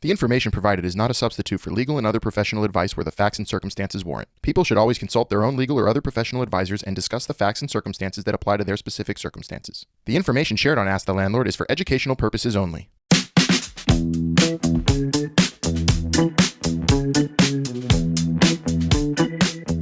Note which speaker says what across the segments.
Speaker 1: The information provided is not a substitute for legal and other professional advice where the facts and circumstances warrant. People should always consult their own legal or other professional advisors and discuss the facts and circumstances that apply to their specific circumstances. The information shared on Ask the Landlord is for educational purposes only.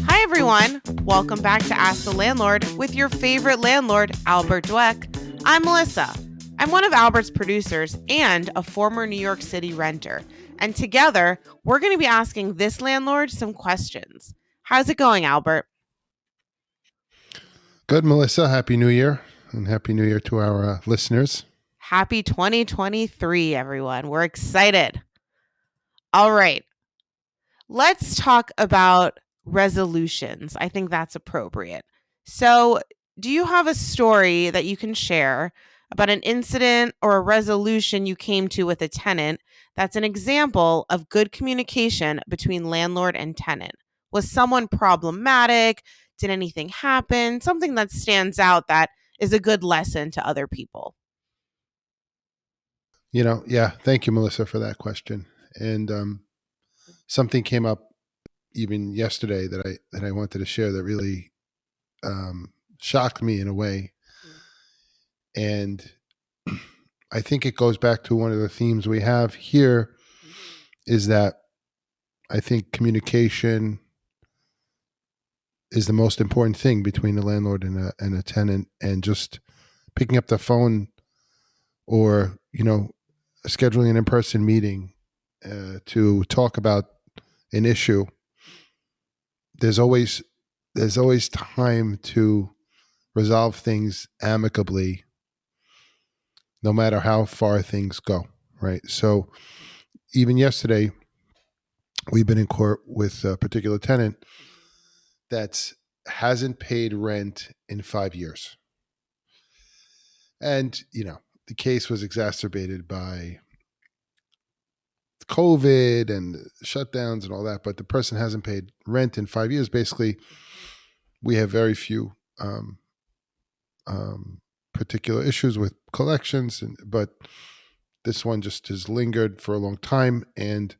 Speaker 2: Hi everyone, welcome back to Ask the Landlord with your favorite landlord, Albert Dweck. I'm Melissa. I'm one of Albert's producers and a former New York City renter. And together, we're going to be asking this landlord some questions. How's it going, Albert?
Speaker 3: Good, Melissa. Happy New Year, and Happy New Year to our listeners.
Speaker 2: Happy 2023, everyone. We're excited. All right. Let's talk about resolutions. I think that's appropriate. So, do you have a story that you can share about an incident or a resolution you came to with a tenant that's an example of good communication between landlord and tenant? Was someone problematic? Did anything happen? Something that stands out that is a good lesson to other people.
Speaker 3: Thank you, Melissa, for that question. And something came up even yesterday that I wanted to share that really shocked me in a way. And I think it goes back to one of the themes we have here is that I think communication is the most important thing between a landlord and a tenant, and just picking up the phone or, scheduling an in-person meeting to talk about an issue. There's always time to resolve things amicably, no matter how far things go, right? So even yesterday, we've been in court with a particular tenant that hasn't paid rent in 5 years. And, the case was exacerbated by COVID and shutdowns and all that, but the person hasn't paid rent in 5 years. Basically, we have very few particular issues with collections, but this one just has lingered for a long time, and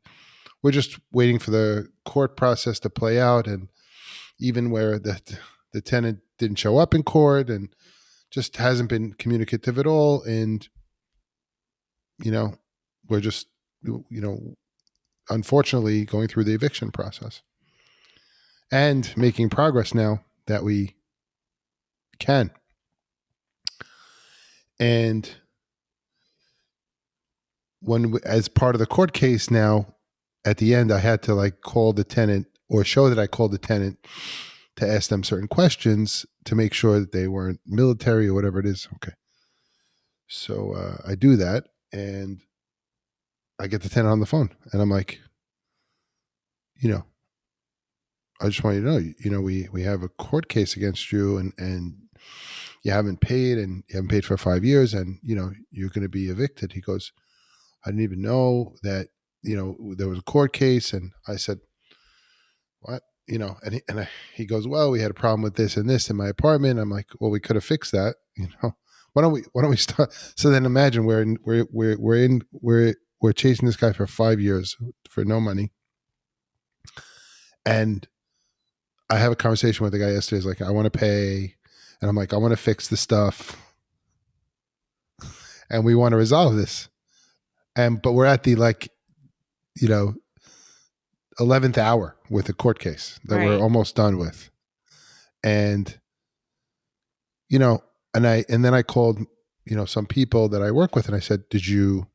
Speaker 3: we're just waiting for the court process to play out. And even where the tenant didn't show up in court and just hasn't been communicative at all, and we're just unfortunately going through the eviction process and making progress now that we can. And as part of the court case now, at the end, I had to call the tenant or show that I called the tenant to ask them certain questions to make sure that they weren't military or whatever it is. Okay. So I do that, and I get the tenant on the phone, and I'm like, I just want you to know, we have a court case against you, and you haven't paid, and you haven't paid for 5 years, and, you're going to be evicted. He goes, I didn't even know that, there was a court case. And I said, what? He goes, well, we had a problem with this and this in my apartment. I'm like, well, we could have fixed that. Why don't we start? So then imagine we're chasing this guy for 5 years for no money. And I have a conversation with the guy yesterday. He's like, I want to pay. And I'm like, I want to fix the stuff. And we want to resolve this. But we're at the 11th hour with a court case that we're almost done with. And, and then I called, some people that I work with, and I said, did you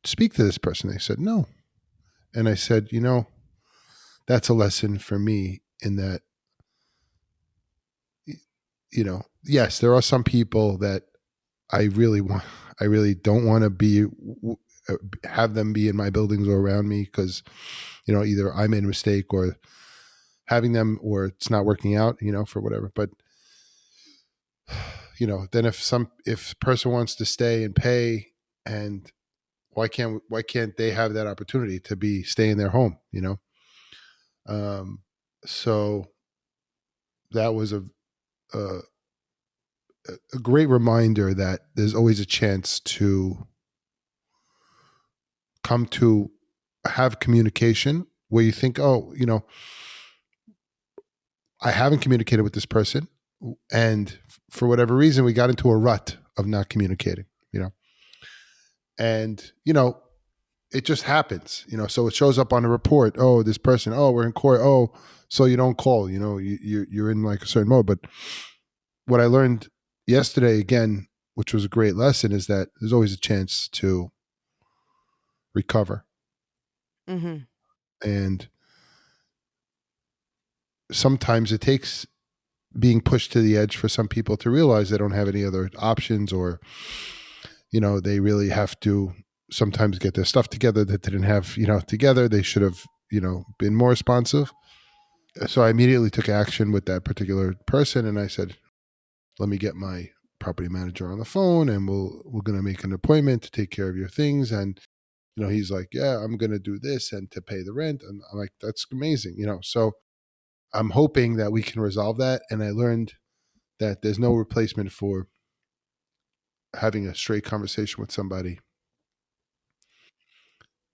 Speaker 3: speak to this person? They said, no. And I said, that's a lesson for me in that, yes, there are some people that I really don't want to have them be in my buildings or around me because, either I made a mistake or having them, or it's not working out, for whatever. But, then if person wants to stay and pay, and why can't they have that opportunity to stay in their home, So that was a great reminder that there's always a chance to come to have communication where you think, oh, I haven't communicated with this person, and for whatever reason, we got into a rut of not communicating, and, it just happens, so it shows up on a report. Oh, this person, oh, we're in court. Oh, so you don't call, you're in like a certain mode. But what I learned yesterday again, which was a great lesson, is that there's always a chance to recover.
Speaker 2: Mm-hmm.
Speaker 3: And sometimes it takes being pushed to the edge for some people to realize they don't have any other options, or, they really have to sometimes get their stuff together that they didn't have, together. They should have, been more responsive. So I immediately took action with that particular person, and I said, let me get my property manager on the phone, and we're going to make an appointment to take care of your things. And, he's like, yeah, I'm going to do this and to pay the rent. And I'm like, that's amazing. So I'm hoping that we can resolve that. And I learned that there's no replacement for having a straight conversation with somebody,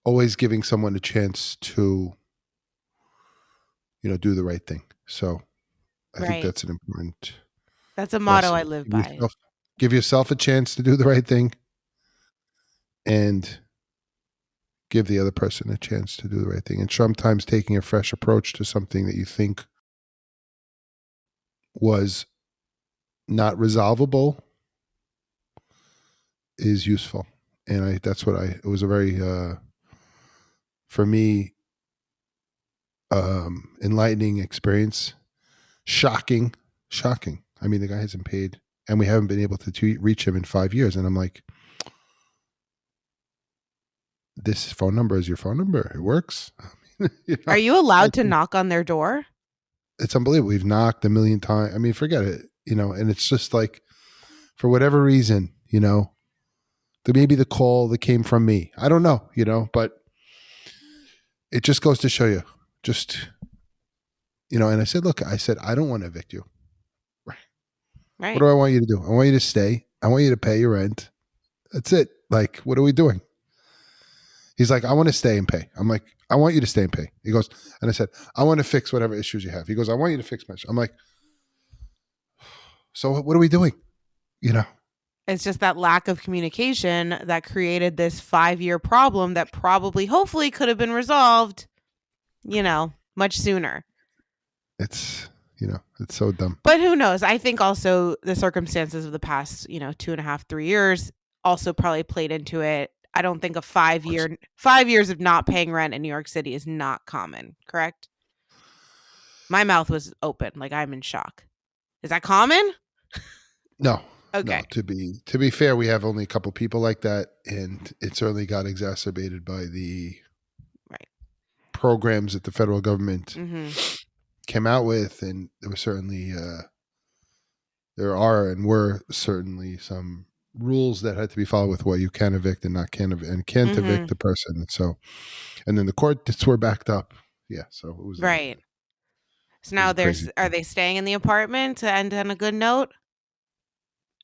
Speaker 3: always giving someone a chance to, do the right thing. So I think that's an important
Speaker 2: That's a motto
Speaker 3: lesson.
Speaker 2: I live by.
Speaker 3: Give yourself a chance to do the right thing, and give the other person a chance to do the right thing. And sometimes taking a fresh approach to something that you think was not resolvable is useful. And it was a very, for me, enlightening experience. Shocking. I mean, the guy hasn't paid, and we haven't been able to reach him in 5 years. And I'm like, this phone number is your phone number. It works.
Speaker 2: Are you allowed to knock on their door?
Speaker 3: It's unbelievable. We've knocked a million times. I mean, forget it, and it's just like, for whatever reason, maybe the call that came from me. I don't know, but it just goes to show you, and I said, look, I don't want to evict you.
Speaker 2: Right.
Speaker 3: What do I want you to do? I want you to stay. I want you to pay your rent. That's it. Like, what are we doing? He's like, I want to stay and pay. I'm like, I want you to stay and pay. He goes, and I said, I want to fix whatever issues you have. He goes, I want you to fix my issue. I'm like, so what are we doing?
Speaker 2: It's just that lack of communication that created this 5-year problem that probably, hopefully, could have been resolved, much sooner.
Speaker 3: It's so dumb.
Speaker 2: But who knows? I think also the circumstances of the past, 2.5, 3 years also probably played into it. I don't think 5 years of not paying rent in New York City is not common, correct? My mouth was open, like I'm in shock. Is that common?
Speaker 3: No.
Speaker 2: Okay.
Speaker 3: No, to be fair, we have only a couple people like that, and it certainly got exacerbated by the programs that the federal government came out with, and there was certainly were certainly some rules that had to be followed with what you can evict and can't evict the person. And so, and then the courts were backed up. Yeah, so it was
Speaker 2: right. So now are they staying in the apartment to end on a good note?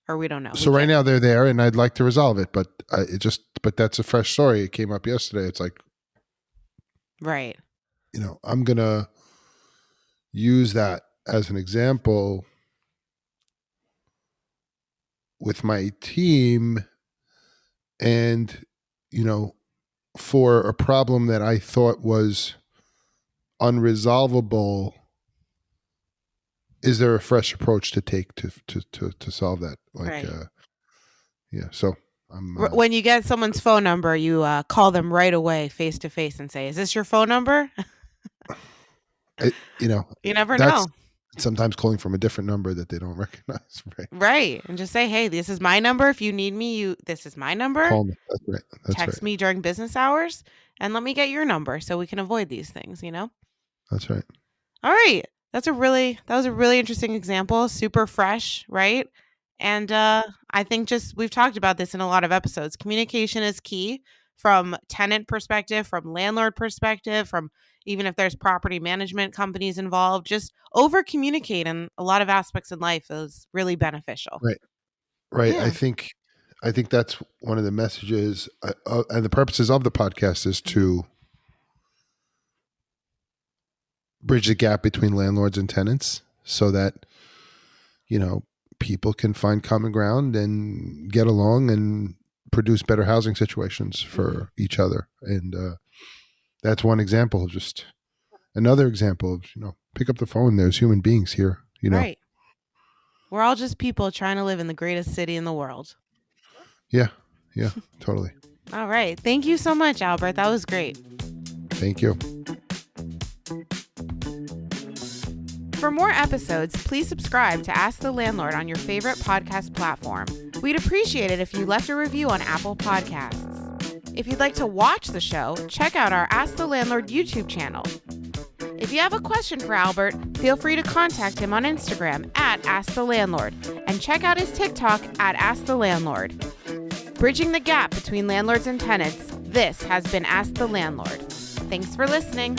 Speaker 2: Or we don't know.
Speaker 3: So right now they're there, and I'd like to resolve it, but but that's a fresh story. It came up yesterday. It's like,
Speaker 2: right.
Speaker 3: I'm gonna use that as an example with my team, and for a problem that I thought was unresolvable, is there a fresh approach to take to solve that? Like, yeah. So
Speaker 2: when you get someone's phone number, you call them right away, face to face, and say, "Is this your phone number?"
Speaker 3: You
Speaker 2: never know.
Speaker 3: Sometimes calling from a different number that they don't recognize, right?
Speaker 2: Right, and just say, "Hey, this is my number. If you need me, this is my number.
Speaker 3: Call me." That's right.
Speaker 2: Text me during business hours, and let me get your number so we can avoid these things.
Speaker 3: That's right.
Speaker 2: All right. That was a really interesting example. Super fresh, right? And I think we've talked about this in a lot of episodes. Communication is key from tenant perspective, from landlord perspective, from even if there's property management companies involved. Just over communicate in a lot of aspects in life is really beneficial.
Speaker 3: Right.
Speaker 2: Yeah.
Speaker 3: I think I think that's one of the messages and the purposes of the podcast is to bridge the gap between landlords and tenants so that, people can find common ground and get along and produce better housing situations for each other. And that's one example of just another example of, pick up the phone. There's human beings here,
Speaker 2: Right. We're all just people trying to live in the greatest city in the world.
Speaker 3: Yeah, totally.
Speaker 2: All right. Thank you so much, Albert. That was great.
Speaker 3: Thank you.
Speaker 2: For more episodes, please subscribe to Ask the Landlord on your favorite podcast platform. We'd appreciate it if you left a review on Apple Podcasts. If you'd like to watch the show, check out our Ask the Landlord YouTube channel. If you have a question for Albert, feel free to contact him on Instagram at @AskTheLandlord and check out his TikTok at @AskTheLandlord. Bridging the gap between landlords and tenants, this has been Ask the Landlord. Thanks for listening.